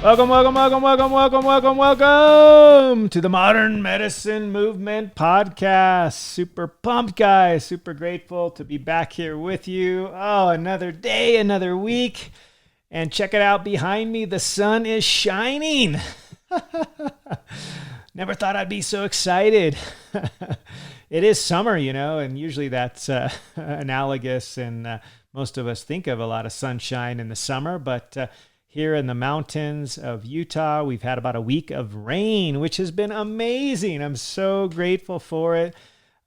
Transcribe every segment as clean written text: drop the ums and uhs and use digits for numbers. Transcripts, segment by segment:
Welcome to the Modern Medicine Movement Podcast. Super pumped, guys. Super grateful to be back here with you. Oh, another day, another week. And check it out behind me. The sun is shining. Never thought I'd be so excited. It is summer, and usually that's analogous, and most of us think of a lot of sunshine in the summer, but here in the mountains of Utah, we've had about a week of rain, which has been amazing. I'm so grateful for it.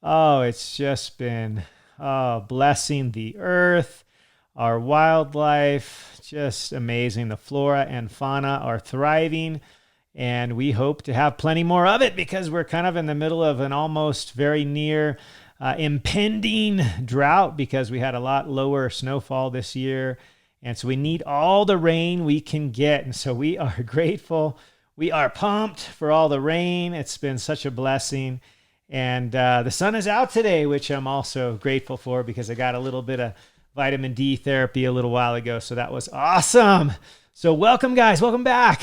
Oh, it's just been blessing the earth, our wildlife, just amazing. The flora and fauna are thriving, and we hope to have plenty more of it because we're kind of in the middle of an almost very near impending drought because we had a lot lower snowfall this year. And so we need all the rain we can get. And so we are grateful. We are pumped for all the rain. It's been such a blessing. And the sun is out today, which I'm also grateful for because I got a little bit of vitamin D therapy a little while ago. So that was awesome. So welcome, guys. Welcome back.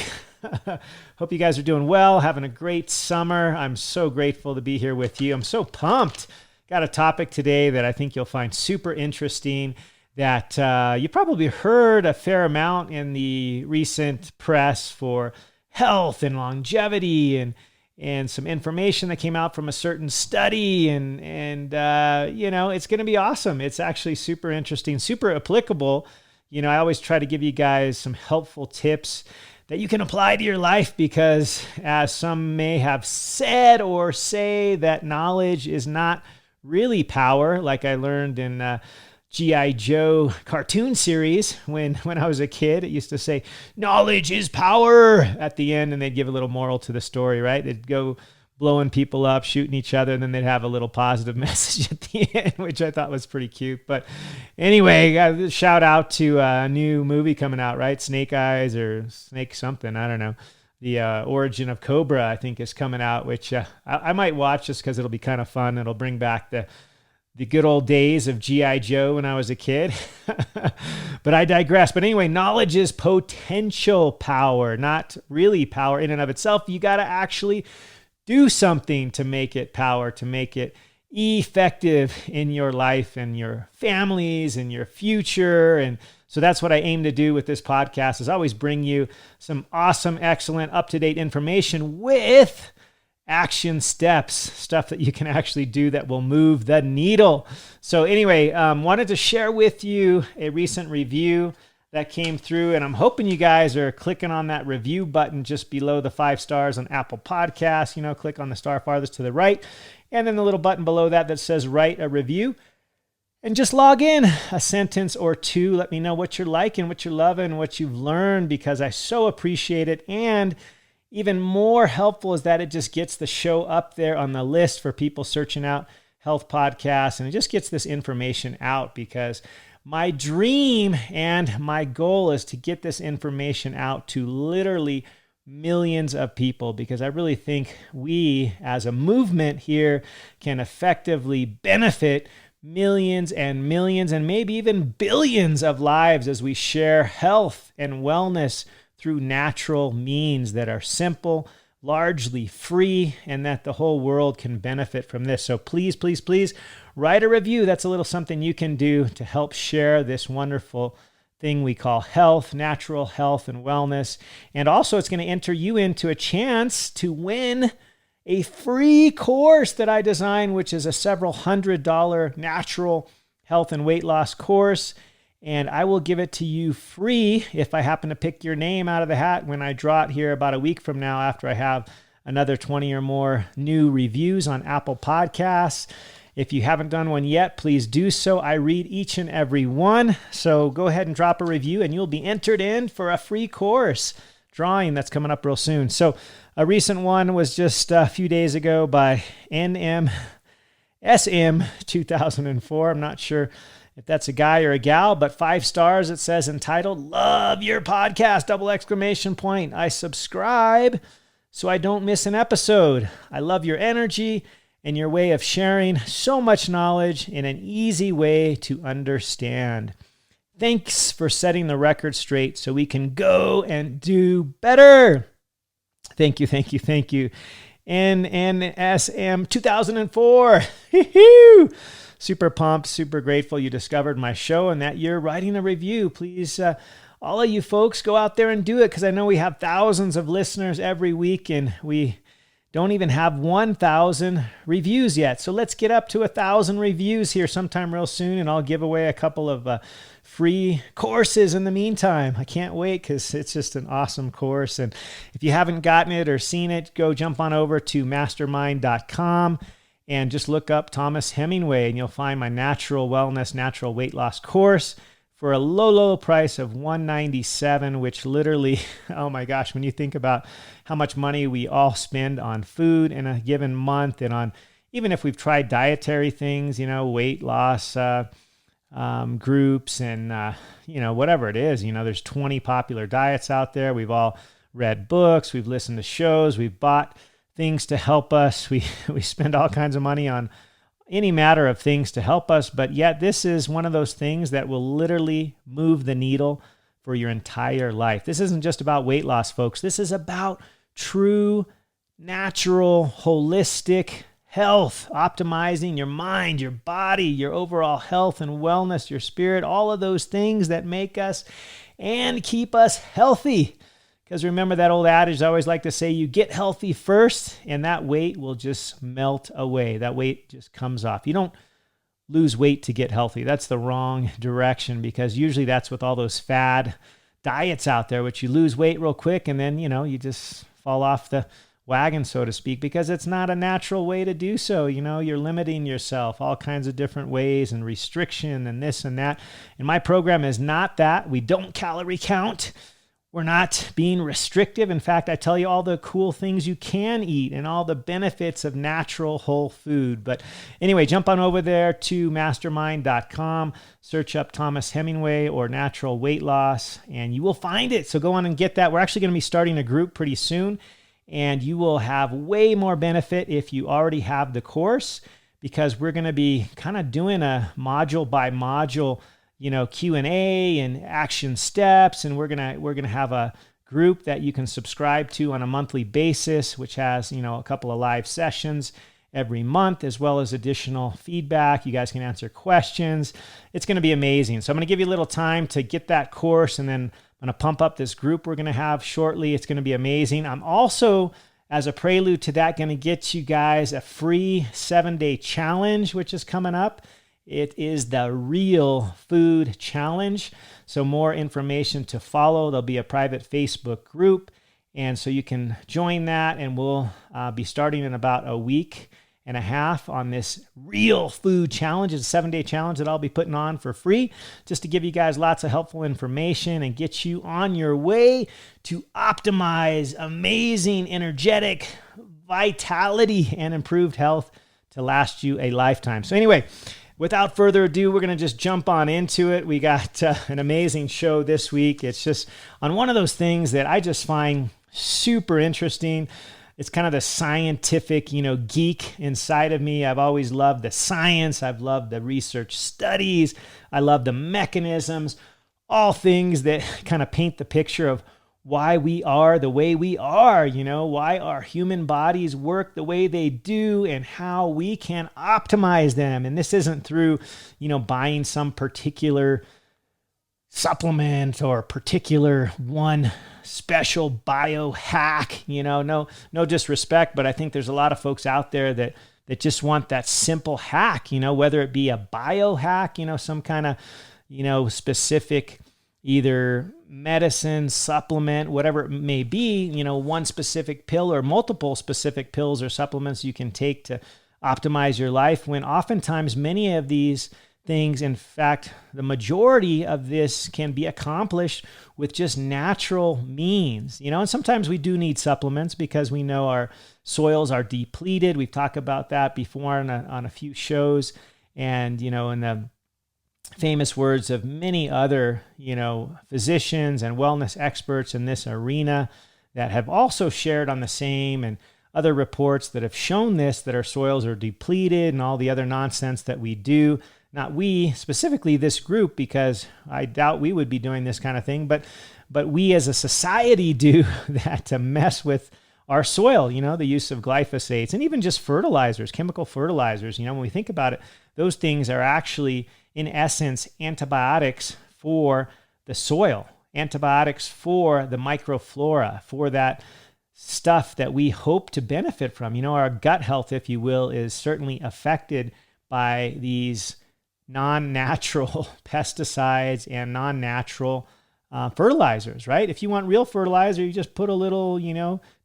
Hope you guys are doing well, having a great summer. I'm so grateful to be here with you. I'm so pumped. Got a topic today that I think you'll find super interesting, that you probably heard a fair amount in the recent press for health and longevity and some information that came out from a certain study. And it's going to be awesome. It's actually super interesting, super applicable. I always try to give you guys some helpful tips that you can apply to your life because, as some may have said or say, that knowledge is not really power, like I learned in G.I. Joe cartoon series when I was a kid. It used to say, knowledge is power at the end, and they'd give a little moral to the story, right? They'd go blowing people up, shooting each other, and then they'd have a little positive message at the end, which I thought was pretty cute. But anyway, shout out to a new movie coming out, right? Snake Eyes or Snake something, I don't know. The Origin of Cobra, I think, is coming out, which I might watch just because it'll be kind of fun. It'll bring back the good old days of G.I. Joe when I was a kid. But I digress. But anyway, knowledge is potential power, not really power in and of itself. You got to actually do something to make it power, to make it effective in your life and your families and your future. And so that's what I aim to do with this podcast, is always bring you some awesome, excellent, up-to-date information with action steps, stuff that you can actually do that will move the needle. So anyway, wanted to share with you a recent review that came through, and I'm hoping you guys are clicking on that review button just below the 5 stars on Apple Podcasts. Click on the star farthest to the right, and then the little button below that says write a review. And just log in a sentence or two. Let me know what you're liking, what you're loving, what you've learned, because I so appreciate it. And even more helpful is that it just gets the show up there on the list for people searching out health podcasts, and it just gets this information out, because my dream and my goal is to get this information out to literally millions of people, because I really think we as a movement here can effectively benefit millions and millions and maybe even billions of lives as we share health and wellness through natural means that are simple, largely free, and that the whole world can benefit from this. So please, please, please write a review. That's a little something you can do to help share this wonderful thing we call health, natural health and wellness. And also, it's going to enter you into a chance to win a free course that I designed, which is a several $100 natural health and weight loss course. And I will give it to you free if I happen to pick your name out of the hat when I draw it here about a week from now, after I have another 20 or more new reviews on Apple Podcasts. If you haven't done one yet, please do so. I read each and every one. So go ahead and drop a review and you'll be entered in for a free course drawing that's coming up real soon. So a recent one was just a few days ago by NMSM 2004. I'm not sure if that's a guy or a gal, but 5 stars. It says, entitled, "Love your podcast, ! I subscribe so I don't miss an episode. I love your energy and your way of sharing so much knowledge in an easy way to understand. Thanks for setting the record straight so we can go and do better. Thank you, thank you, thank you. NNSM 2004. Super pumped, super grateful you discovered my show and that you're writing a review. Please, all of you folks, go out there and do it, because I know we have thousands of listeners every week and we don't even have 1,000 reviews yet. So let's get up to 1,000 reviews here sometime real soon, and I'll give away a couple of free courses in the meantime. I can't wait, because it's just an awesome course. And if you haven't gotten it or seen it, go jump on over to mastermind.com and just look up Thomas Hemingway, and you'll find my natural wellness, natural weight loss course for a low, low price of $197, which literally, oh my gosh, when you think about how much money we all spend on food in a given month, and on, even if we've tried dietary things, weight loss groups and, whatever it is, there's 20 popular diets out there. We've all read books, we've listened to shows, we've bought things to help us. We spend all kinds of money on any matter of things to help us, but yet this is one of those things that will literally move the needle for your entire life. This isn't just about weight loss, folks. This is about true, natural, holistic health, optimizing your mind, your body, your overall health and wellness, your spirit, all of those things that make us and keep us healthy. Because remember that old adage I always like to say, you get healthy first and that weight will just melt away. That weight just comes off. You don't lose weight to get healthy. That's the wrong direction, because usually that's with all those fad diets out there, which you lose weight real quick and then, you just fall off the wagon, so to speak, because it's not a natural way to do so. You're limiting yourself all kinds of different ways and restriction and this and that. And my program is not that. We don't calorie count. We're not being restrictive. In fact, I tell you all the cool things you can eat and all the benefits of natural whole food. But anyway, jump on over there to mastermind.com, search up Thomas Hemingway or natural weight loss, and you will find it. So go on and get that. We're actually going to be starting a group pretty soon, and you will have way more benefit if you already have the course, because we're going to be kind of doing a module by module Q&A and action steps. And we're going to have a group that you can subscribe to on a monthly basis, which has, a couple of live sessions every month, as well as additional feedback. You guys can answer questions. It's going to be amazing. So I'm going to give you a little time to get that course, and then I'm going to pump up this group we're going to have shortly. It's going to be amazing. I'm also, as a prelude to that, going to get you guys a free 7-day challenge, which is coming up. It is the Real Food Challenge. So more information to follow. There'll be a private Facebook group, and so you can join that, and we'll be starting in about a week and a half on this Real Food Challenge. It's a 7-day challenge that I'll be putting on for free, just to give you guys lots of helpful information and get you on your way to optimize amazing, energetic vitality and improved health to last you a lifetime. So anyway, without further ado, we're going to just jump on into it. We got an amazing show this week. It's just on one of those things that I just find super interesting. It's kind of the scientific, geek inside of me. I've always loved the science. I've loved the research studies. I love the mechanisms, all things that kind of paint the picture of why we are the way we are, why our human bodies work the way they do and how we can optimize them. And this isn't through, buying some particular supplement or particular one special biohack, no disrespect, but I think there's a lot of folks out there that just want that simple hack, whether it be a biohack, some kind of, specific either medicine, supplement, whatever it may be, one specific pill or multiple specific pills or supplements you can take to optimize your life, when oftentimes many of these things, in fact, the majority of this can be accomplished with just natural means, and sometimes we do need supplements because we know our soils are depleted. We've talked about that before on a few shows, and, in the famous words of many other, physicians and wellness experts in this arena that have also shared on the same, and other reports that have shown this, that our soils are depleted and all the other nonsense that we do, not we specifically, this group, because I doubt we would be doing this kind of thing, but we as a society do that to mess with our soil, the use of glyphosates and even just fertilizers, chemical fertilizers. When we think about it, those things are actually, in essence, antibiotics for the soil, antibiotics for the microflora, for that stuff that we hope to benefit from. Our gut health, if you will, is certainly affected by these non-natural pesticides and non-natural fertilizers, right? If you want real fertilizer, you just put a little,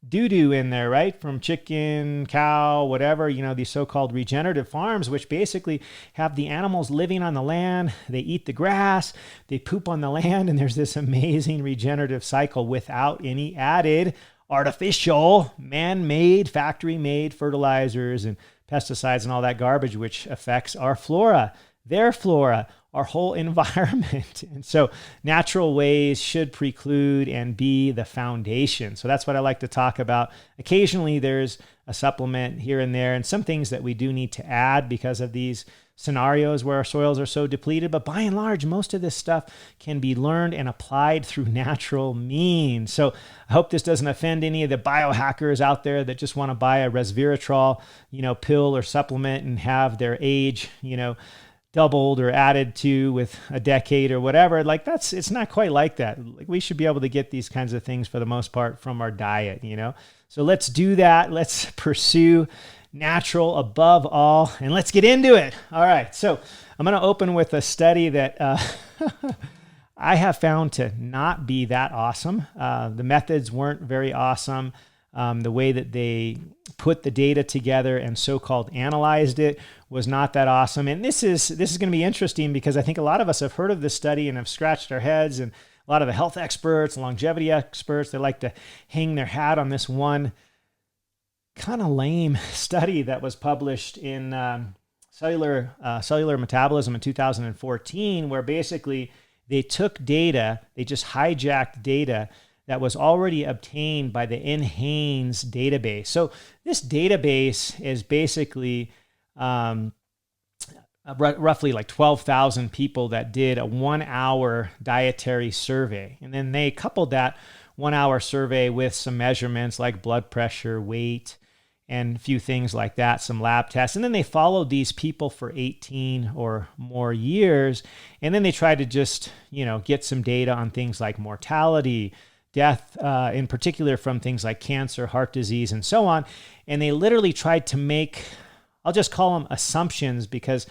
doo-doo in there, right? From chicken, cow, whatever, these so-called regenerative farms, which basically have the animals living on the land. They eat the grass, they poop on the land, and there's this amazing regenerative cycle without any added artificial, man-made, factory-made fertilizers and pesticides and all that garbage, which affects our flora, their flora, our whole environment. And so natural ways should preclude and be the foundation. So that's what I like to talk about. Occasionally there's a supplement here and there and some things that we do need to add because of these scenarios where our soils are so depleted. But by and large, most of this stuff can be learned and applied through natural means. So I hope this doesn't offend any of the biohackers out there that just want to buy a resveratrol, pill or supplement and have their age, doubled or added to with a decade or whatever. It's not quite like that. We should be able to get these kinds of things for the most part from our diet, So let's do that. Let's pursue natural above all, and let's get into it. All right. So I'm going to open with a study that I have found to not be that awesome. The methods weren't very awesome. The way that they put the data together and so-called analyzed it was not that awesome. And this is going to be interesting because I think a lot of us have heard of this study and have scratched our heads. And a lot of the health experts, longevity experts, they like to hang their hat on this one kind of lame study that was published in Cellular Metabolism in 2014, where basically they took data, they just hijacked data that was already obtained by the NHANES database. So this database is basically roughly like 12,000 people that did a 1-hour dietary survey. And then they coupled that 1-hour survey with some measurements like blood pressure, weight, and a few things like that, some lab tests. And then they followed these people for 18 or more years. And then they tried to just, get some data on things like mortality, death, in particular from things like cancer, heart disease, and so on. And they literally tried to make, I'll just call them assumptions because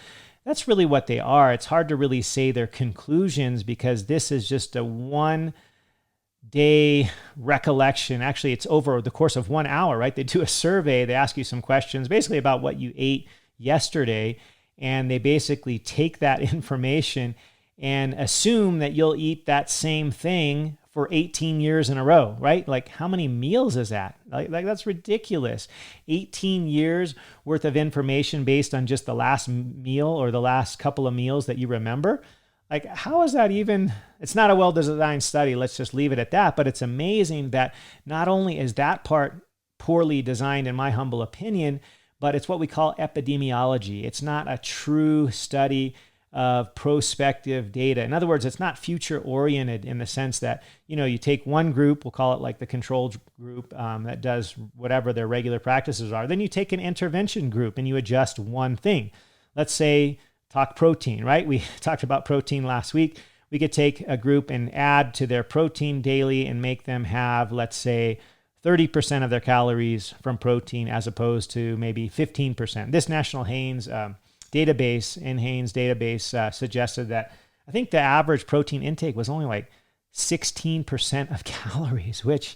that's really what they are. It's hard to really say their conclusions because this is just a 1-day recollection. Actually, it's over the course of 1 hour, right? They do a survey. They ask you some questions basically about what you ate yesterday. And they basically take that information and assume that you'll eat that same thing for 18 years in a row, right? Like how many meals is that? Like that's ridiculous. 18 years worth of information based on just the last meal or the last couple of meals that you remember. Like how is that even, it's not a well-designed study. Let's just leave it at that. But it's amazing that not only is that part poorly designed in my humble opinion, but it's what we call epidemiology. It's not a true study of prospective data. In other words, it's not future oriented in the sense that, you take one group, we'll call it like the control group that does whatever their regular practices are. Then you take an intervention group and you adjust one thing. Let's say talk protein, right? We talked about protein last week. We could take a group and add to their protein daily and make them have, let's say, 30% of their calories from protein as opposed to maybe 15%. This National NHANES database suggested that I think the average protein intake was only like 16% of calories, which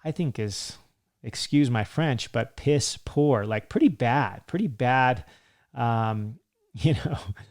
I think is, excuse my French, but piss poor, like pretty bad,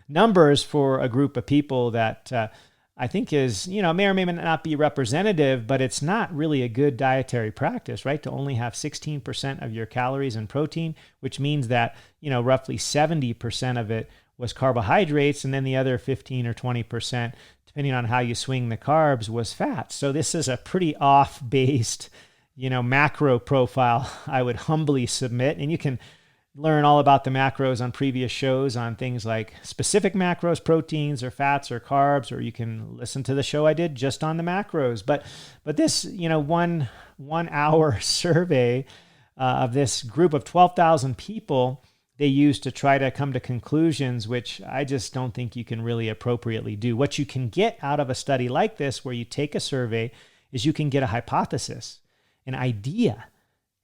numbers for a group of people that I think is, may or may not be representative, but it's not really a good dietary practice, right? To only have 16% of your calories in protein, which means that, roughly 70% of it was carbohydrates, and then the other 15 or 20%, depending on how you swing the carbs, was fat. So this is a pretty off-based, macro profile, I would humbly submit. And you can learn all about the macros on previous shows on things like specific macros, proteins or fats or carbs, or you can listen to the show I did just on the macros. But this, 1 hour survey of this group of 12,000 people they used to try to come to conclusions, which I just don't think you can really appropriately do. What you can get out of a study like this, where you take a survey, is you can get a hypothesis, an idea,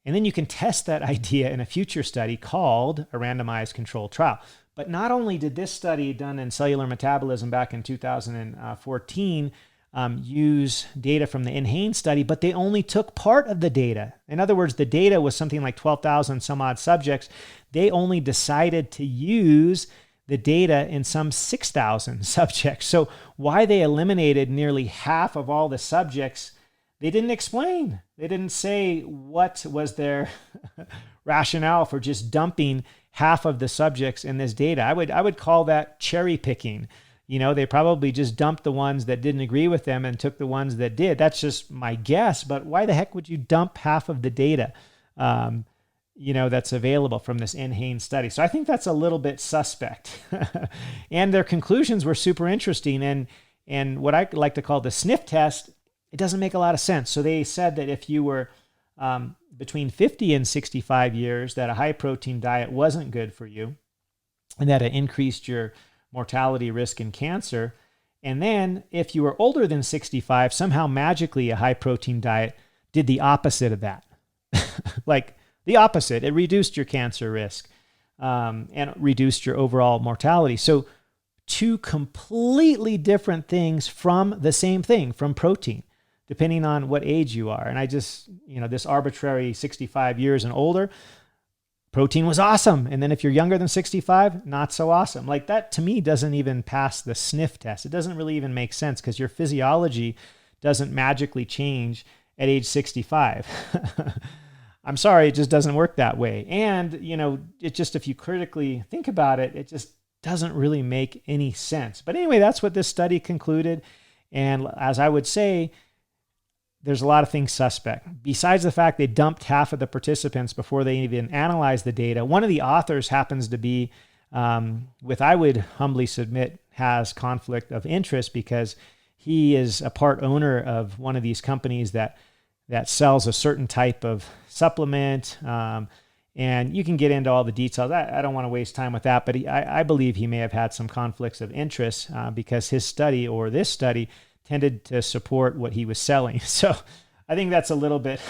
and then you can test that idea in a future study called a randomized controlled trial. But not only did this study done in cellular metabolism back in 2014 use data from the NHANES study, but they only took part of the data. In other words, the data was something like 12,000 some odd subjects. They only decided to use the data in some 6,000 subjects. So why they eliminated nearly half of all the subjects, they didn't explain. They didn't say what was their rationale for just dumping half of the subjects in this data. I would call that cherry picking. They probably just dumped the ones that didn't agree with them and took the ones that did. That's just my guess. But why the heck would you dump half of the data, that's available from this NHANES study? So I think that's a little bit suspect. And their conclusions were super interesting. And what I like to call the sniff test, it doesn't make a lot of sense. So they said that if you were between 50 and 65 years, that a high protein diet wasn't good for you, and that it increased your mortality risk in cancer. And then if you were older than 65, somehow magically a high protein diet did the opposite of that. Like the opposite. It reduced your cancer risk and reduced your overall mortality. So two completely different things from the same thing, from protein, depending on what age you are. And I just, this arbitrary 65 years and older, protein was awesome. And then if you're younger than 65, not so awesome. Like that to me doesn't even pass the sniff test. It doesn't really even make sense because your physiology doesn't magically change at age 65. I'm sorry, it just doesn't work that way. And, it just, if you critically think about it, it just doesn't really make any sense. But anyway, that's what this study concluded. And as I would say, there's a lot of things suspect. Besides the fact they dumped half of the participants before they even analyzed the data, one of the authors happens to be, I would humbly submit, has conflict of interest because he is a part owner of one of these companies that sells a certain type of supplement. And you can get into all the details. I don't want to waste time with that, but I believe he may have had some conflicts of interest because his study, or this study, tended to support what he was selling. So I think that's a little bit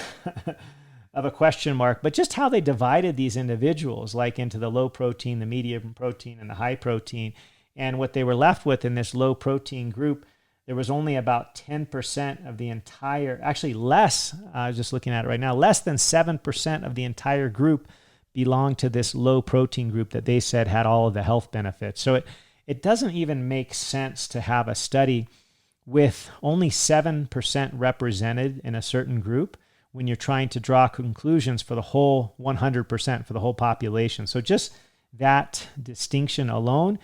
of a question mark, but just how they divided these individuals, like into the low protein, the medium protein, and the high protein. And what they were left with in this low protein group, there was only about 10% of the entire, actually less, I was just looking at it right now, less than 7% of the entire group belonged to this low protein group that they said had all of the health benefits. So it doesn't even make sense to have a study with only 7% represented in a certain group when you're trying to draw conclusions for the whole 100%, for the whole population. So just that distinction alone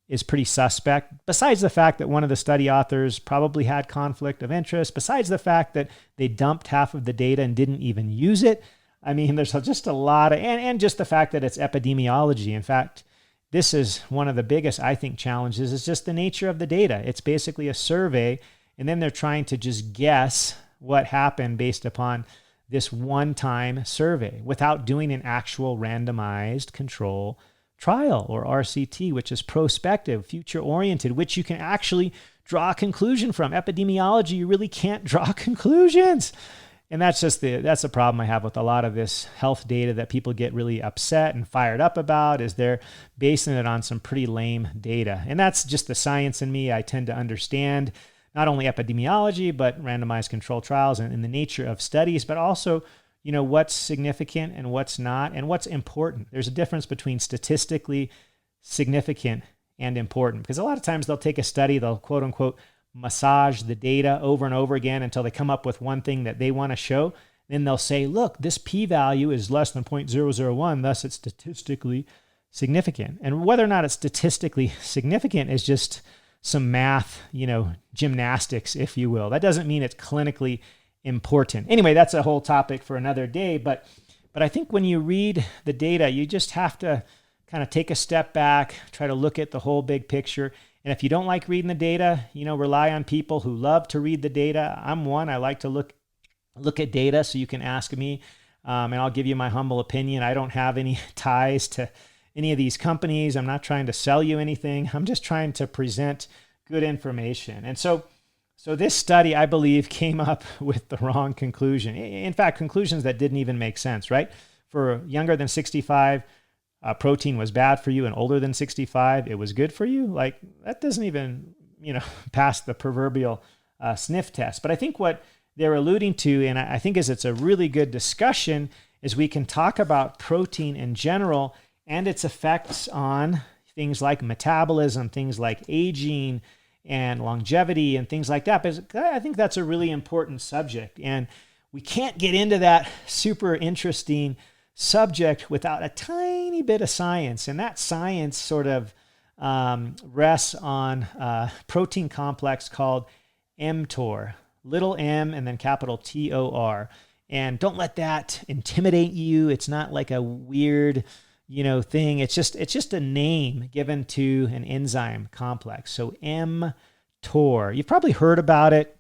is pretty suspect, besides the fact that one of the study authors probably had conflict of interest, besides the fact that they dumped half of the data and didn't even use it. I mean, there's just a lot of, and just the fact that it's epidemiology. In fact, this is one of the biggest, I think, challenges is just the nature of the data. It's basically a survey, and then they're trying to just guess what happened based upon this one-time survey without doing an actual randomized control trial, or RCT, which is prospective, future-oriented, which you can actually draw a conclusion from. Epidemiology, you really can't draw conclusions. And that's the problem I have with a lot of this health data that people get really upset and fired up about, is they're basing it on some pretty lame data. And that's just the science in me. I tend to understand not only epidemiology, but randomized controlled trials and the nature of studies, but also, what's significant and what's not, and what's important. There's a difference between statistically significant and important, because a lot of times they'll take a study, they'll quote unquote massage the data over and over again until they come up with one thing that they want to show. Then they'll say, look, this p-value is less than 0.001, thus it's statistically significant. And whether or not it's statistically significant is just some math, gymnastics, if you will. That doesn't mean it's clinically important. Anyway, that's a whole topic for another day, but But I think when you read the data, you just have to kind of take a step back, try to look at the whole big picture. And if you don't like reading the data, rely on people who love to read the data. I'm one. I like to look at data, so you can ask me, and I'll give you my humble opinion. I don't have any ties to any of these companies. I'm not trying to sell you anything. I'm just trying to present good information. And so this study, I believe, came up with the wrong conclusion. In fact, conclusions that didn't even make sense, right? For younger than 65, protein was bad for you, and older than 65, it was good for you. Like, that doesn't even, pass the proverbial sniff test. But I think what they're alluding to, and I think it's a really good discussion, is we can talk about protein in general and its effects on things like metabolism, things like aging and longevity and things like that. But I think that's a really important subject. And we can't get into that super interesting subject without a tiny bit of science. And that science sort of rests on a protein complex called mTOR, little m and then capital TOR. And don't let that intimidate you. It's not like a weird, thing. It's just a name given to an enzyme complex. So mTOR. You've probably heard about it.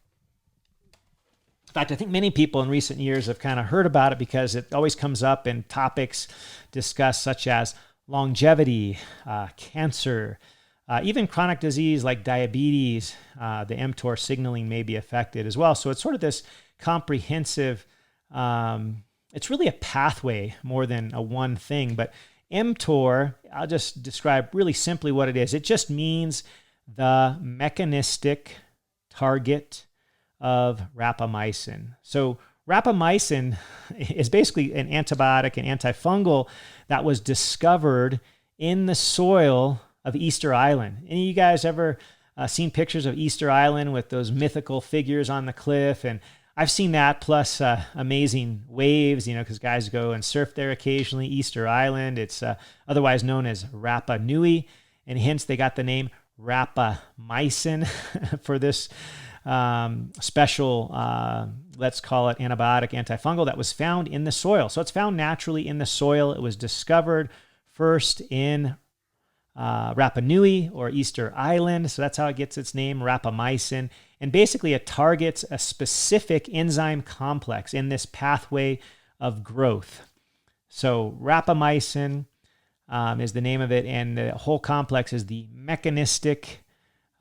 In fact, I think many people in recent years have kind of heard about it because it always comes up in topics discussed such as longevity, cancer, even chronic disease like diabetes. The mTOR signaling may be affected as well. So it's sort of this comprehensive, it's really a pathway more than a one thing. But mTOR, I'll just describe really simply what it is. It just means the mechanistic target of rapamycin. So rapamycin is basically an antibiotic, an antifungal that was discovered in the soil of Easter Island. Any of you guys ever seen pictures of Easter Island with those mythical figures on the cliff? And I've seen that, plus amazing waves, because guys go and surf there occasionally. Easter Island, it's otherwise known as Rapa Nui, and hence they got the name rapamycin for this special, let's call it antibiotic, antifungal that was found in the soil. So it's found naturally in the soil. It was discovered first in Rapa Nui or Easter Island. So that's how it gets its name, rapamycin. And basically it targets a specific enzyme complex in this pathway of growth. So rapamycin is the name of it, and the whole complex is the mechanistic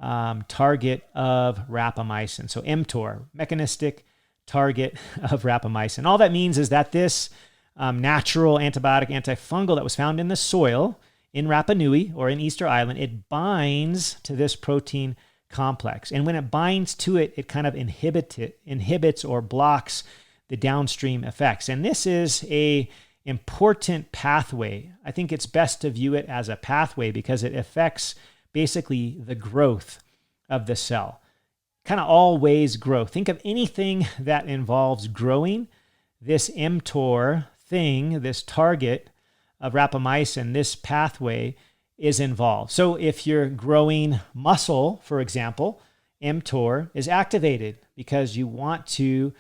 target of rapamycin. So mTOR, mechanistic target of rapamycin. All that means is that this natural antibiotic, antifungal that was found in the soil in Rapa Nui or in Easter Island, it binds to this protein complex. And when it binds to it, it kind of inhibits or blocks the downstream effects. And this is a important pathway. I think it's best to view it as a pathway because it affects basically the growth of the cell. Kind of always growth. Think of anything that involves growing. This mTOR thing, this target of rapamycin, this pathway is involved. So if you're growing muscle, for example, mTOR is activated because you want to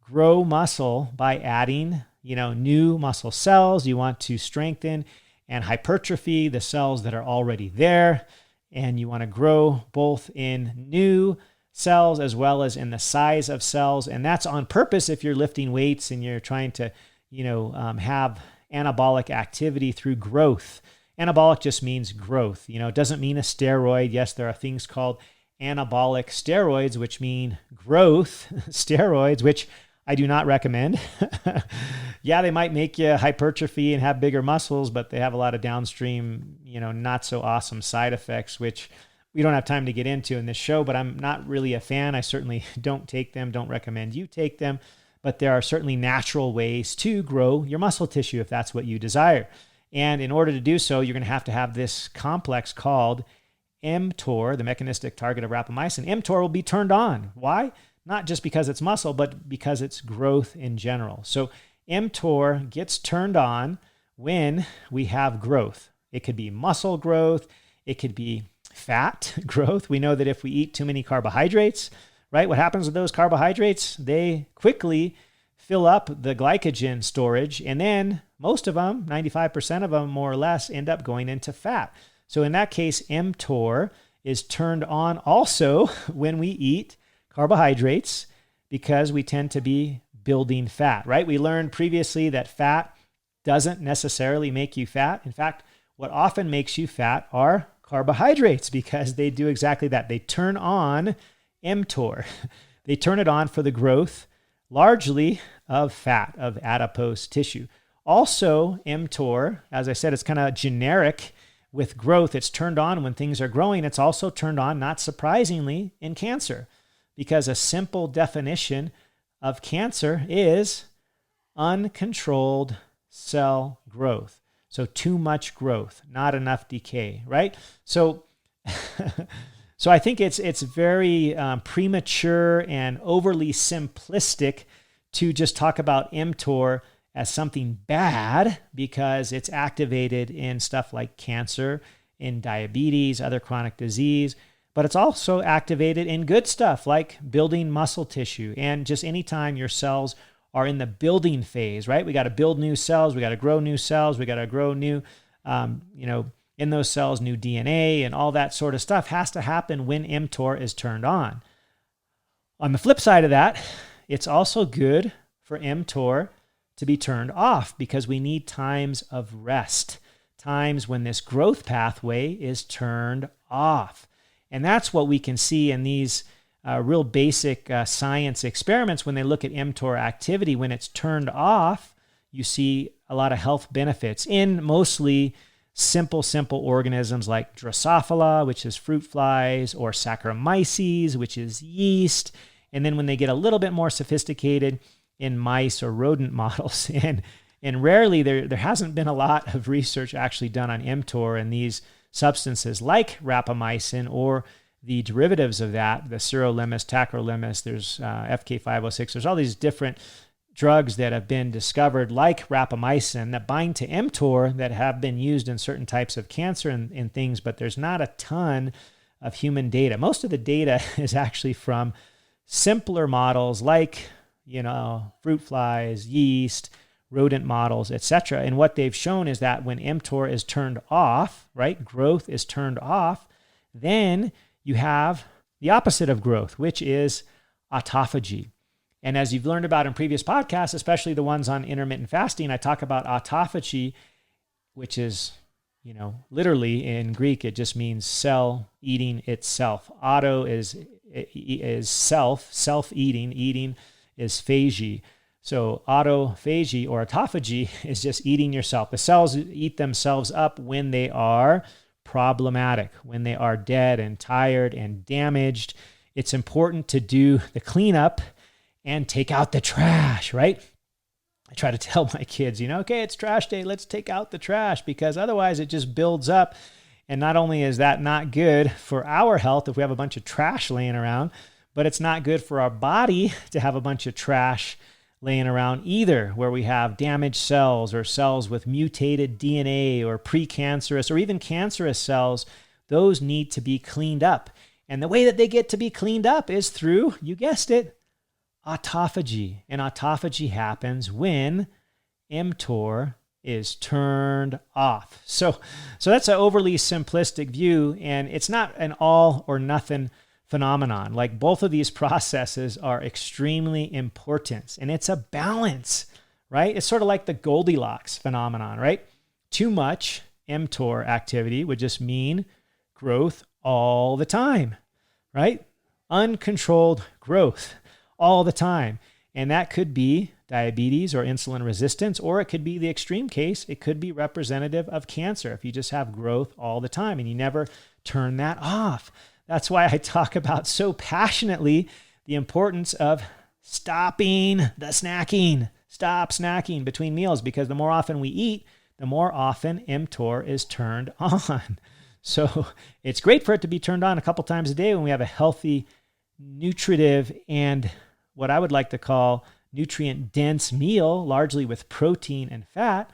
grow muscle by adding, new muscle cells. You want to strengthen and hypertrophy the cells that are already there. And you want to grow both in new cells as well as in the size of cells. And that's on purpose if you're lifting weights and you're trying to, have anabolic activity through growth. Anabolic just means growth. It doesn't mean a steroid. Yes, there are things called anabolic steroids, which mean growth steroids, which I do not recommend. Yeah, they might make you hypertrophy and have bigger muscles, but they have a lot of downstream, not so awesome side effects, which we don't have time to get into in this show, but I'm not really a fan. I certainly don't take them, don't recommend you take them, but there are certainly natural ways to grow your muscle tissue if that's what you desire. And in order to do so, you're going to have this complex called mTOR, the mechanistic target of rapamycin. mTOR will be turned on. Why? Not just because it's muscle, but because it's growth in general. So mTOR gets turned on when we have growth. It could be muscle growth. It could be fat growth. We know that if we eat too many carbohydrates, right, what happens with those carbohydrates? They quickly fill up the glycogen storage, and then most of them, 95% of them more or less, end up going into fat. So in that case, mTOR is turned on also when we eat carbohydrates because we tend to be building fat, right? We learned previously that fat doesn't necessarily make you fat. In fact, what often makes you fat are carbohydrates because they do exactly that. They turn on mTOR. They turn it on for the growth largely of fat, of adipose tissue. Also, mTOR, as I said, it's kind of generic with growth. It's turned on when things are growing. It's also turned on, not surprisingly, in cancer because a simple definition of cancer is uncontrolled cell growth. So too much growth, not enough decay, right? So I think it's very premature and overly simplistic to just talk about mTOR as something bad because it's activated in stuff like cancer, in diabetes, other chronic disease, but it's also activated in good stuff like building muscle tissue and just anytime your cells are in the building phase, right? We got to build new cells. We got to grow new cells. We got to grow new, in those cells, new DNA and all that sort of stuff has to happen when mTOR is turned on. On the flip side of that, it's also good for mTOR to be turned off because we need times of rest, times when this growth pathway is turned off. And that's what we can see in these real basic science experiments when they look at mTOR activity. When it's turned off, you see a lot of health benefits in mostly simple organisms like Drosophila, which is fruit flies, or Saccharomyces, which is yeast. And then when they get a little bit more sophisticated in mice or rodent models, and rarely there hasn't been a lot of research actually done on mTOR and these substances like rapamycin or the derivatives of that, the sirolimus, tacrolimus, there's FK506, there's all these different drugs that have been discovered like rapamycin that bind to mTOR that have been used in certain types of cancer and things, but there's not a ton of human data. Most of the data is actually from simpler models like, fruit flies, yeast, rodent models, etc. And what they've shown is that when mTOR is turned off, right, growth is turned off, then you have the opposite of growth, which is autophagy. And as you've learned about in previous podcasts, especially the ones on intermittent fasting, I talk about autophagy, which is, literally in Greek, it just means cell eating itself. Auto is self-eating, eating is phagy. So autophagy or autophagy is just eating yourself. The cells eat themselves up when they are problematic, when they are dead and tired and damaged. It's important to do the cleanup and take out the trash, right? I try to tell my kids, okay, it's trash day, let's take out the trash, because otherwise it just builds up. And not only is that not good for our health if we have a bunch of trash laying around, but it's not good for our body to have a bunch of trash laying around either, where we have damaged cells or cells with mutated DNA or precancerous or even cancerous cells. Those need to be cleaned up. And the way that they get to be cleaned up is through, you guessed it, autophagy. And autophagy happens when mTOR is turned off. So that's an overly simplistic view, and it's not an all or nothing phenomenon. Like, both of these processes are extremely important, and it's a balance, right? It's sort of like the Goldilocks phenomenon, right? Too much mTOR activity would just mean growth all the time, right? Uncontrolled growth all the time. And that could be diabetes or insulin resistance, or it could be the extreme case. It could be representative of cancer if you just have growth all the time and you never turn that off. That's why I talk about so passionately the importance of stopping the snacking. Stop snacking between meals, because the more often we eat, the more often mTOR is turned on. So it's great for it to be turned on a couple times a day when we have a healthy, nutritive, and what I would like to call nutrient-dense meal, largely with protein and fat,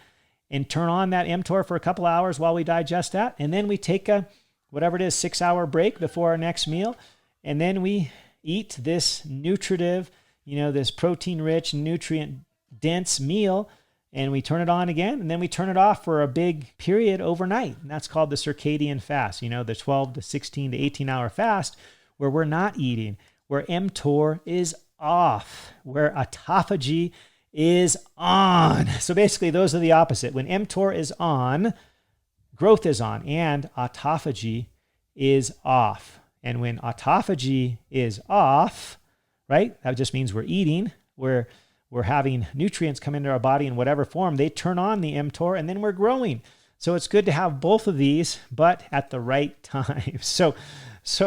and turn on that mTOR for a couple hours while we digest that. And then we take a, 6-hour break before our next meal. And then we eat this nutritive, this protein-rich, nutrient dense meal, and we turn it on again, and then we turn it off for a big period overnight. And that's called the circadian fast, the 12 to 16 to 18 hour fast where we're not eating, where mTOR is off, where autophagy is on. So basically, those are the opposite. When mTOR is on, growth is on, and autophagy is off. And when autophagy is off, right, that just means we're eating, we're having nutrients come into our body in whatever form, they turn on the mTOR, and then we're growing. So it's good to have both of these, but at the right time. So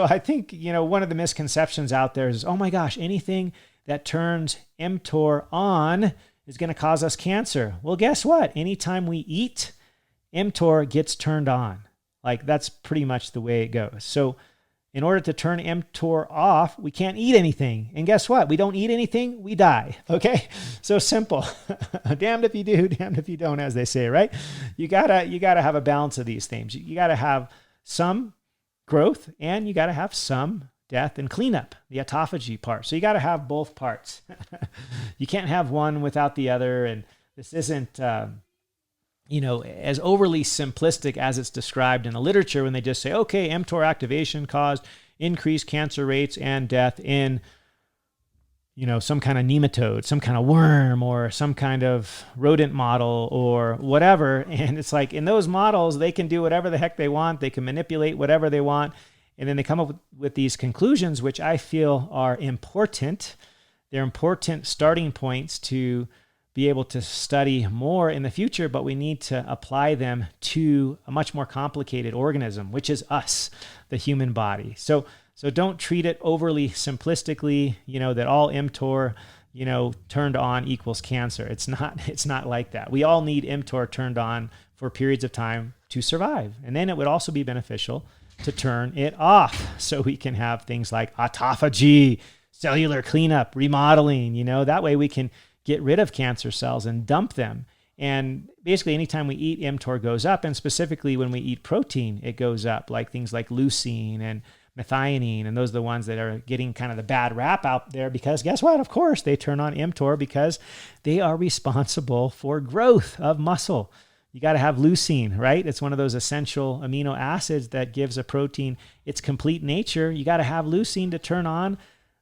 I think, one of the misconceptions out there is, oh my gosh, anything that turns mTOR on is going to cause us cancer. Well, guess what? Anytime we eat, mTOR gets turned on. Like, that's pretty much the way it goes. So in order to turn mTOR off, we can't eat anything. And guess what? We don't eat anything, we die. Okay? So simple. Damned if you do, damned if you don't, as they say, right? You gotta have a balance of these things. You gotta have some growth, and you gotta have some death and cleanup, the autophagy part. So you gotta have both parts. You can't have one without the other. And this isn't as overly simplistic as it's described in the literature when they just say, okay, mTOR activation caused increased cancer rates and death in, some kind of nematode, some kind of worm, or some kind of rodent model or whatever. And it's like, in those models, they can do whatever the heck they want. They can manipulate whatever they want. And then they come up with these conclusions, which I feel are important. They're important starting points to be able to study more in the future, but we need to apply them to a much more complicated organism, which is us, the human body. So don't treat it overly simplistically, that all mTOR, turned on equals cancer. It's not like that. We all need mTOR turned on for periods of time to survive. And then it would also be beneficial to turn it off so we can have things like autophagy, cellular cleanup, remodeling, that way we can get rid of cancer cells and dump them. And basically, anytime we eat, mTOR goes up. And specifically, when we eat protein, it goes up, like things like leucine and methionine. And those are the ones that are getting kind of the bad rap out there because guess what? Of course, they turn on mTOR because they are responsible for growth of muscle. You got to have leucine, right? It's one of those essential amino acids that gives a protein its complete nature. You got to have leucine to turn on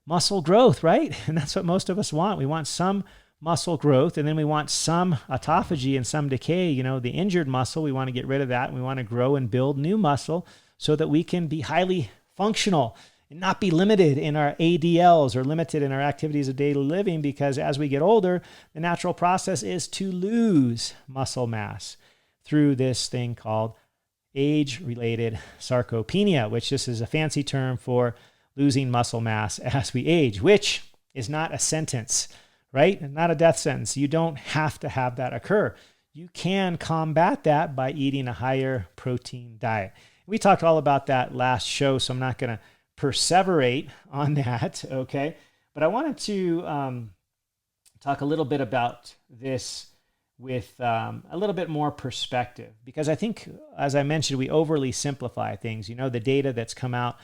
muscle growth, right? And that's what most of us want. We want some muscle growth, and then we want some autophagy and some decay. The injured muscle, we want to get rid of that, and we want to grow and build new muscle so that we can be highly functional and not be limited in our ADLs or limited in our activities of daily living, because as we get older, the natural process is to lose muscle mass through this thing called age-related sarcopenia, which this is a fancy term for losing muscle mass as we age, which is not a sentence, right? Not a death sentence. You don't have to have that occur. You can combat that by eating a higher protein diet. We talked all about that last show, so I'm not going to perseverate on that, okay? But I wanted to talk a little bit about this with a little bit more perspective, because I think, as I mentioned, we overly simplify things. The data that's come out,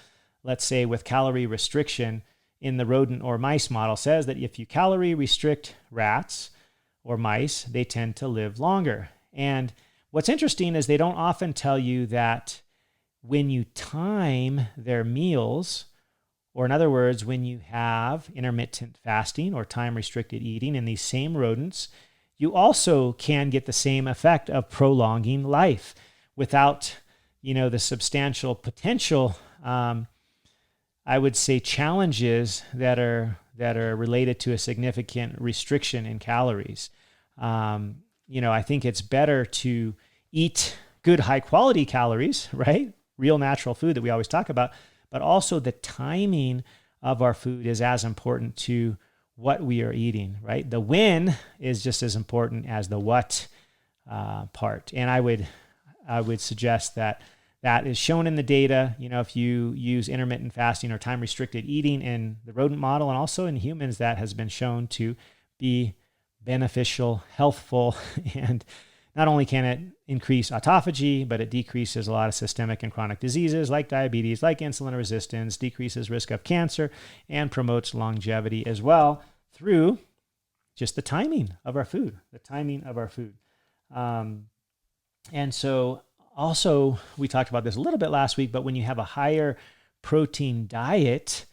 let's say with calorie restriction in the rodent or mice model says that if you calorie restrict rats or mice, they tend to live longer. And what's interesting is they don't often tell you that when you time their meals, or in other words, when you have intermittent fasting or time restricted eating in these same rodents, you also can get the same effect of prolonging life without, the substantial potential I would say challenges that are related to a significant restriction in calories. I think it's better to eat good, high quality calories, right? Real natural food that we always talk about, but also the timing of our food is as important to what we are eating, right? The when is just as important as the what part. And I would suggest that is shown in the data, if you use intermittent fasting or time-restricted eating in the rodent model, and also in humans, that has been shown to be beneficial, healthful, and not only can it increase autophagy, but it decreases a lot of systemic and chronic diseases like diabetes, like insulin resistance, decreases risk of cancer, and promotes longevity as well through just the timing of our food, and so also, we talked about this a little bit last week, but when you have a higher protein diet,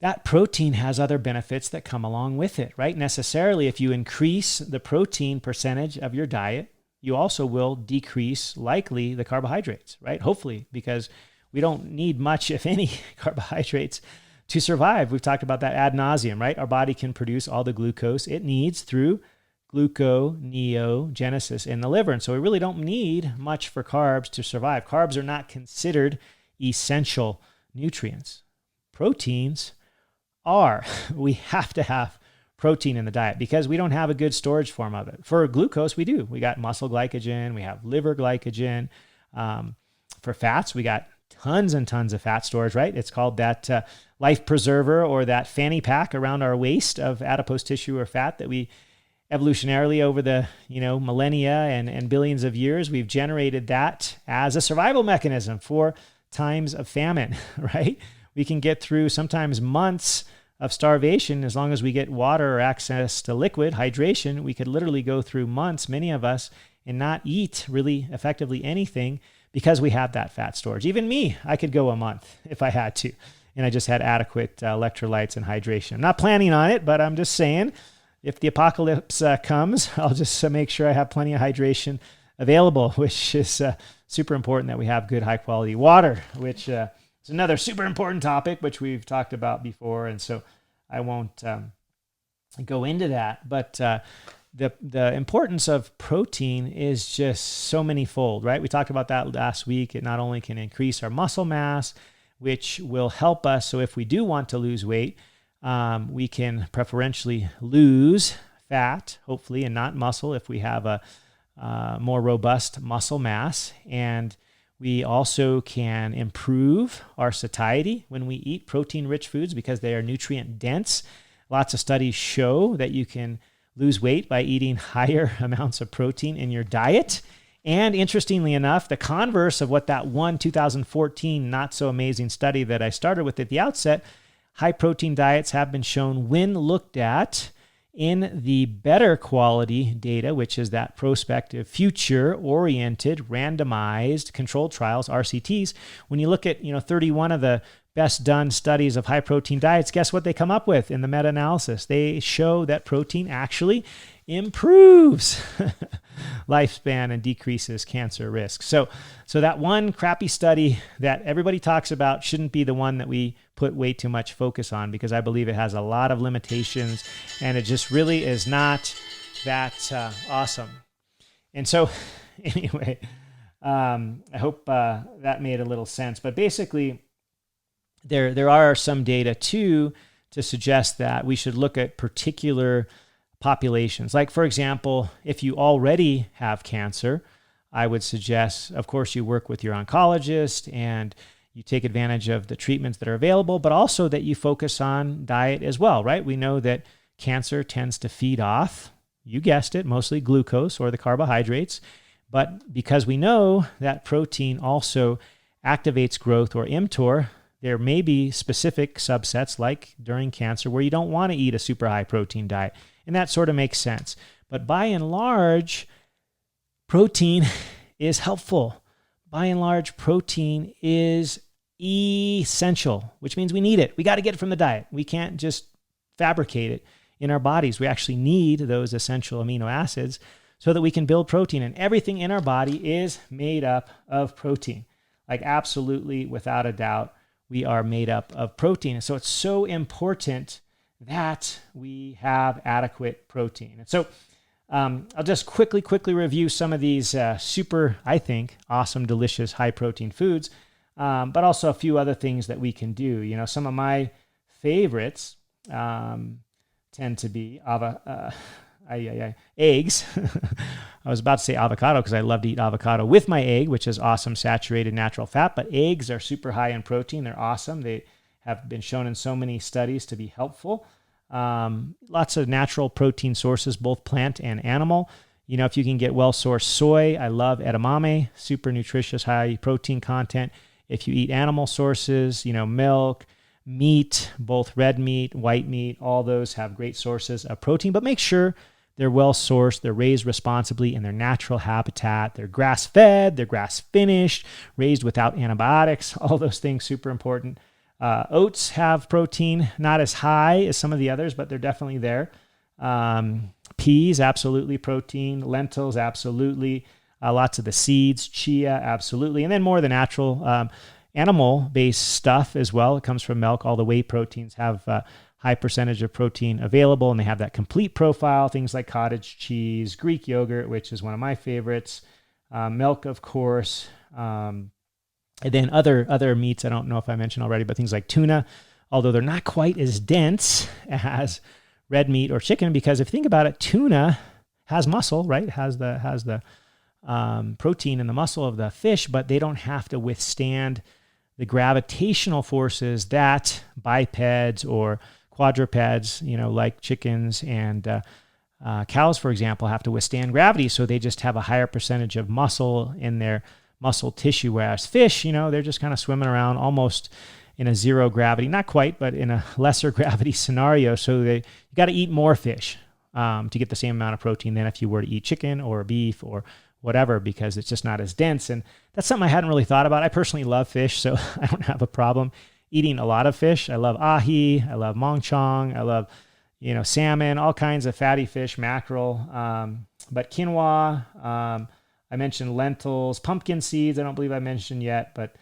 that protein has other benefits that come along with it, right? Necessarily, if you increase the protein percentage of your diet, you also will decrease likely the carbohydrates, right? Hopefully, because we don't need much, if any, carbohydrates to survive. We've talked about that ad nauseum, right? Our body can produce all the glucose it needs through gluconeogenesis in the liver. And so we really don't need much for carbs to survive. Carbs are not considered essential nutrients. Proteins are. We have to have protein in the diet because we don't have a good storage form of it. For glucose, we do. We got muscle glycogen, we have liver glycogen. For fats, we got tons and tons of fat storage, right? It's called that life preserver or that fanny pack around our waist of adipose tissue or fat that we evolutionarily over the millennia and billions of years, we've generated that as a survival mechanism for times of famine, right? We can get through sometimes months of starvation as long as we get water or access to liquid hydration. We could literally go through months, many of us, and not eat really effectively anything because we have that fat storage. Even me, I could go a month if I had to, and I just had adequate electrolytes and hydration. I'm not planning on it, but I'm just saying, if the apocalypse comes, I'll just make sure I have plenty of hydration available, which is super important that we have good, high-quality water, which is another super important topic, which we've talked about before, and so I won't go into that. But the importance of protein is just so many-fold, right? We talked about that last week. It not only can increase our muscle mass, which will help us, so if we do want to lose weight, we can preferentially lose fat, hopefully, and not muscle if we have a more robust muscle mass. And we also can improve our satiety when we eat protein-rich foods because they are nutrient-dense. Lots of studies show that you can lose weight by eating higher amounts of protein in your diet. And interestingly enough, the converse of what that 2014 not-so-amazing study that I started with at the outset, high protein diets have been shown when looked at in the better quality data, which is that prospective, future-oriented, randomized controlled trials, RCTs. When you look at 31 of the best done studies of high protein diets, guess what they come up with in the meta-analysis? They show that protein actually improves lifespan and decreases cancer risk. So that one crappy study that everybody talks about shouldn't be the one that we put way too much focus on, because I believe it has a lot of limitations and it just really is not that awesome. And so anyway, I hope that made a little sense. But basically, there are some data too to suggest that we should look at particular populations. Like, for example, if you already have cancer, I would suggest, of course, you work with your oncologist and you take advantage of the treatments that are available, but also that you focus on diet as well, right? We know that cancer tends to feed off, you guessed it, mostly glucose or the carbohydrates. But because we know that protein also activates growth, or mTOR, there may be specific subsets like during cancer where you don't want to eat a super high protein diet. And that sort of makes sense. But by and large, protein is helpful. By and large, protein is essential, which means we need it. We got to get it from the diet. We can't just fabricate it in our bodies. We actually need those essential amino acids so that we can build protein. And everything in our body is made up of protein. Like, absolutely, without a doubt, we are made up of protein. And so it's so important that we have adequate protein. And so I'll just quickly review some of these super, I think, awesome, delicious, high-protein foods, but also a few other things that we can do. Some of my favorites tend to be eggs. I was about to say avocado because I love to eat avocado with my egg, which is awesome, saturated natural fat. But eggs are super high in protein. They're awesome. They have been shown in so many studies to be helpful. Lots of natural protein sources, both plant and animal. If you can get well-sourced soy, I love edamame, super nutritious, high protein content. If you eat animal sources, milk, meat, both red meat, white meat, all those have great sources of protein, but make sure they're well sourced, they're raised responsibly in their natural habitat, they're grass-fed, they're grass-finished, raised without antibiotics, all those things super important. Oats have protein, not as high as some of the others, but they're definitely there. Peas, absolutely protein. Lentils, absolutely. Lots of the seeds, chia, absolutely. And then more of the natural animal-based stuff as well. It comes from milk. All the whey proteins have high percentage of protein available, and they have that complete profile. Things like cottage cheese, Greek yogurt, which is one of my favorites, milk, of course, and then other meats. I don't know if I mentioned already, but things like tuna, although they're not quite as dense as red meat or chicken, because if you think about it, tuna has muscle, right? It has the protein in the muscle of the fish, but they don't have to withstand the gravitational forces that bipeds or quadrupeds, like chickens and cows, for example, have to withstand gravity. So they just have a higher percentage of muscle in their muscle tissue, whereas fish, they're just kind of swimming around almost in a zero gravity, not quite, but in a lesser gravity scenario. So you got to eat more fish to get the same amount of protein than if you were to eat chicken or beef or whatever, because it's just not as dense. And that's something I hadn't really thought about. I personally love fish, so I don't have a problem eating a lot of fish. I love ahi, I love mongchong, I love, salmon, all kinds of fatty fish, mackerel, but quinoa, I mentioned lentils, pumpkin seeds, I don't believe I mentioned yet, but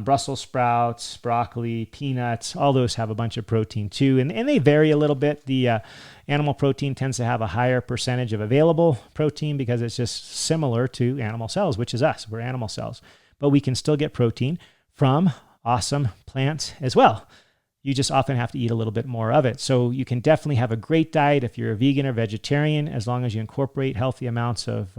Brussels sprouts, broccoli, peanuts, all those have a bunch of protein too. And they vary a little bit. The animal protein tends to have a higher percentage of available protein because it's just similar to animal cells, which is us. We're animal cells. But we can still get protein from awesome plants as well. You just often have to eat a little bit more of it. So you can definitely have a great diet if you're a vegan or vegetarian, as long as you incorporate healthy amounts of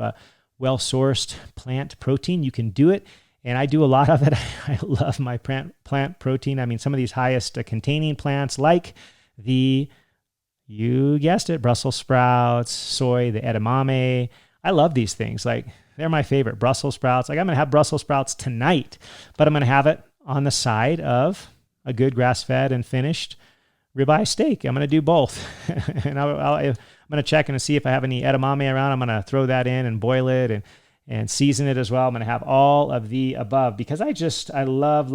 well-sourced plant protein. You can do it. And I do a lot of it. I love my plant protein. I mean, some of these highest containing plants like you guessed it, Brussels sprouts, soy, the edamame. I love these things. Like, they're my favorite. Brussels sprouts. Like, I'm going to have Brussels sprouts tonight, but I'm going to have it on the side of a good grass-fed and finished ribeye steak. I'm going to do both. And I'm going to check and see if I have any edamame around. I'm going to throw that in and boil it and season it as well. I'm going to have all of the above because I love,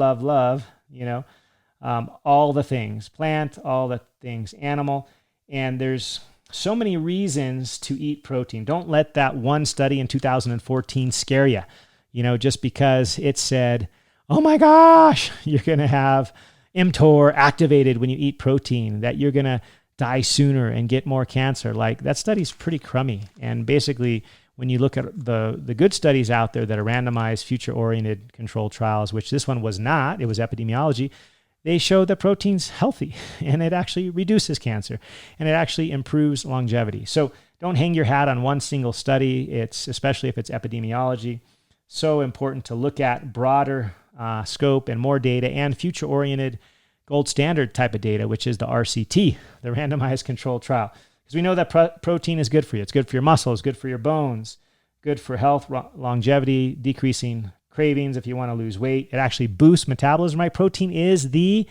all the things, plant, all the things, animal. And there's so many reasons to eat protein. Don't let that one study in 2014 scare you, just because it said, oh my gosh, you're going to have mTOR activated when you eat protein, that you're going to die sooner and get more cancer. Like, that study's pretty crummy. And basically, when you look at the good studies out there that are randomized, future-oriented controlled trials, which this one was not, it was epidemiology, they show that protein's healthy and it actually reduces cancer and it actually improves longevity. So don't hang your hat on one single study. It's, especially if it's epidemiology, so important to look at broader scope and more data and future-oriented gold standard type of data, which is the RCT, the randomized controlled trial. Because we know that protein is good for you. It's good for your muscles, good for your bones, good for health, longevity, decreasing cravings if you want to lose weight. It actually boosts metabolism, right? Protein is the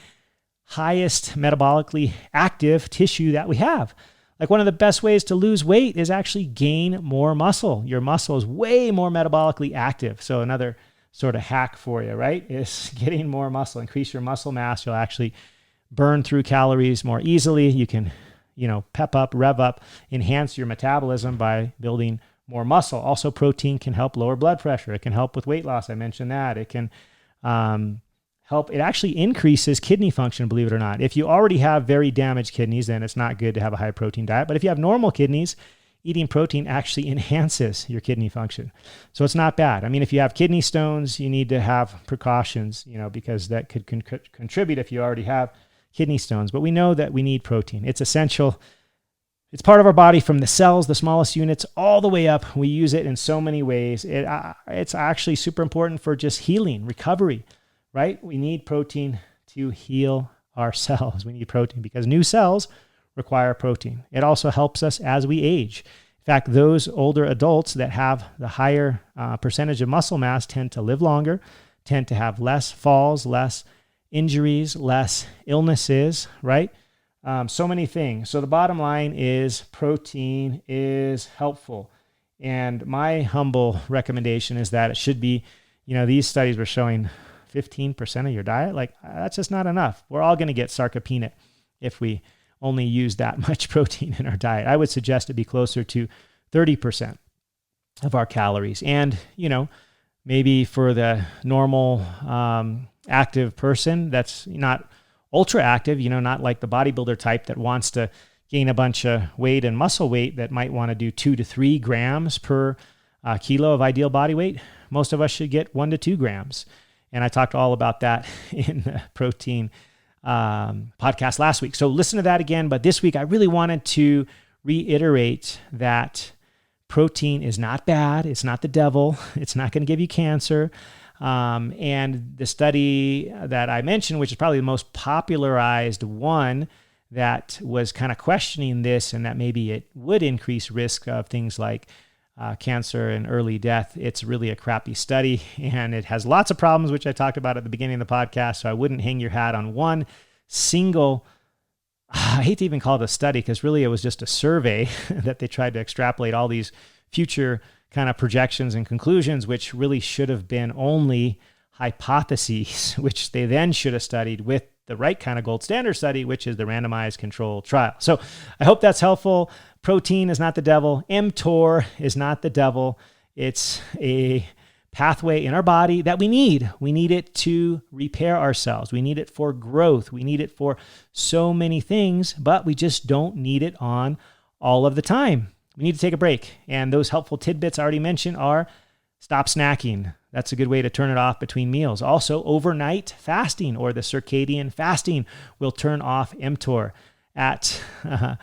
highest metabolically active tissue that we have. Like, one of the best ways to lose weight is actually gain more muscle. Your muscle is way more metabolically active. So another sort of hack for you, right, is getting more muscle. Increase your muscle mass. You'll actually burn through calories more easily. You can, pep up, rev up, enhance your metabolism by building more muscle. Also, protein can help lower blood pressure. It can help with weight loss. I mentioned that. It can help. It actually increases kidney function, believe it or not. If you already have very damaged kidneys, then it's not good to have a high protein diet. But if you have normal kidneys, eating protein actually enhances your kidney function. So it's not bad. I mean, if you have kidney stones, you need to have precautions, because that could contribute if you already have kidney stones. But we know that we need protein. It's essential. It's part of our body from the cells, the smallest units, all the way up. We use it in so many ways. It's actually super important for just healing, recovery, right? We need protein to heal our cells. We need protein because new cells require protein. It also helps us as we age. In fact, those older adults that have the higher percentage of muscle mass tend to live longer, tend to have less falls, less injuries, less illnesses, right? So many things. So the bottom line is protein is helpful. And my humble recommendation is that it should be, these studies were showing 15% of your diet. Like, that's just not enough. We're all going to get sarcopenic if we only use that much protein in our diet. I would suggest it be closer to 30% of our calories. And, maybe for the normal active person that's not ultra active, not like the bodybuilder type that wants to gain a bunch of weight and muscle weight, that might want to do 2 to 3 grams per kilo of ideal body weight. Most of us should get 1 to 2 grams. And I talked all about that in the protein podcast last week. So listen to that again. But this week, I really wanted to reiterate that protein is not bad. It's not the devil. It's not going to give you cancer. And the study that I mentioned, which is probably the most popularized one that was kind of questioning this and that maybe it would increase risk of things like cancer and early death. It's really a crappy study, and it has lots of problems, which I talked about at the beginning of the podcast. So I wouldn't hang your hat on one single, I hate to even call it a study, because really it was just a survey that they tried to extrapolate all these future kind of projections and conclusions, which really should have been only hypotheses, which they then should have studied with the right kind of gold standard study, which is the randomized control trial. So I hope that's helpful. Protein is not the devil. mTOR is not the devil. It's a pathway in our body that we need. We need it to repair ourselves. We need it for growth. We need it for so many things, but we just don't need it on all of the time. We need to take a break. And those helpful tidbits I already mentioned are stop snacking. That's a good way to turn it off between meals. Also, overnight fasting or the circadian fasting will turn off mTOR at, a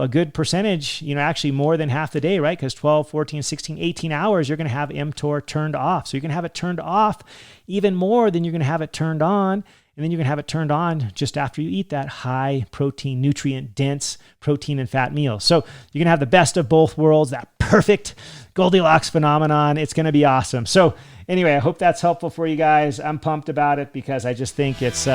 good percentage, actually more than half the day, right? Because 12, 14, 16, 18 hours, you're going to have mTOR turned off. So you're going to have it turned off even more than you're going to have it turned on. And then you're going to have it turned on just after you eat that high protein, nutrient dense protein and fat meal. So you're going to have the best of both worlds, that perfect Goldilocks phenomenon. It's going to be awesome. So anyway, I hope that's helpful for you guys. I'm pumped about it because I just think it's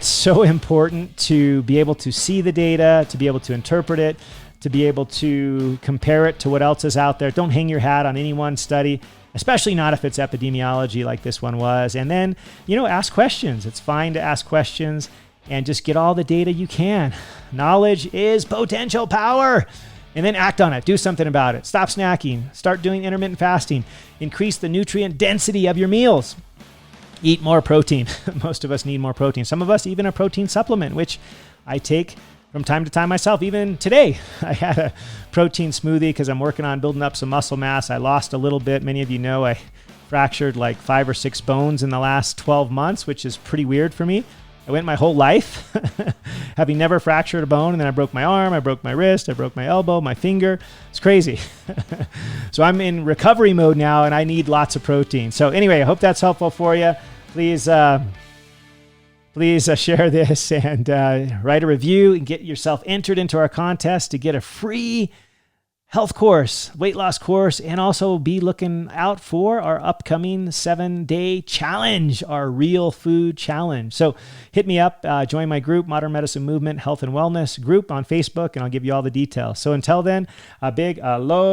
so important to be able to see the data, to be able to interpret it, to be able to compare it to what else is out there. Don't hang your hat on any one study, especially not if it's epidemiology like this one was. And then, ask questions. It's fine to ask questions and just get all the data you can. Knowledge is potential power. And then act on it. Do something about it. Stop snacking. Start doing intermittent fasting. Increase the nutrient density of your meals. Eat more protein. Most of us need more protein. Some of us even a protein supplement, which I take from time to time myself. Even today, I had a protein smoothie because I'm working on building up some muscle mass. I lost a little bit. Many of you know I fractured like 5 or 6 bones in the last 12 months, which is pretty weird for me. I went my whole life having never fractured a bone, and then I broke my arm, I broke my wrist, I broke my elbow, my finger. It's crazy. So I'm in recovery mode now, and I need lots of protein. So anyway, I hope that's helpful for you. Please share this and write a review and get yourself entered into our contest to get a free health course, weight loss course, and also be looking out for our upcoming 7-day challenge, our real food challenge. So hit me up, join my group, Modern Medicine Movement Health and Wellness group on Facebook, and I'll give you all the details. So until then, a big aloha.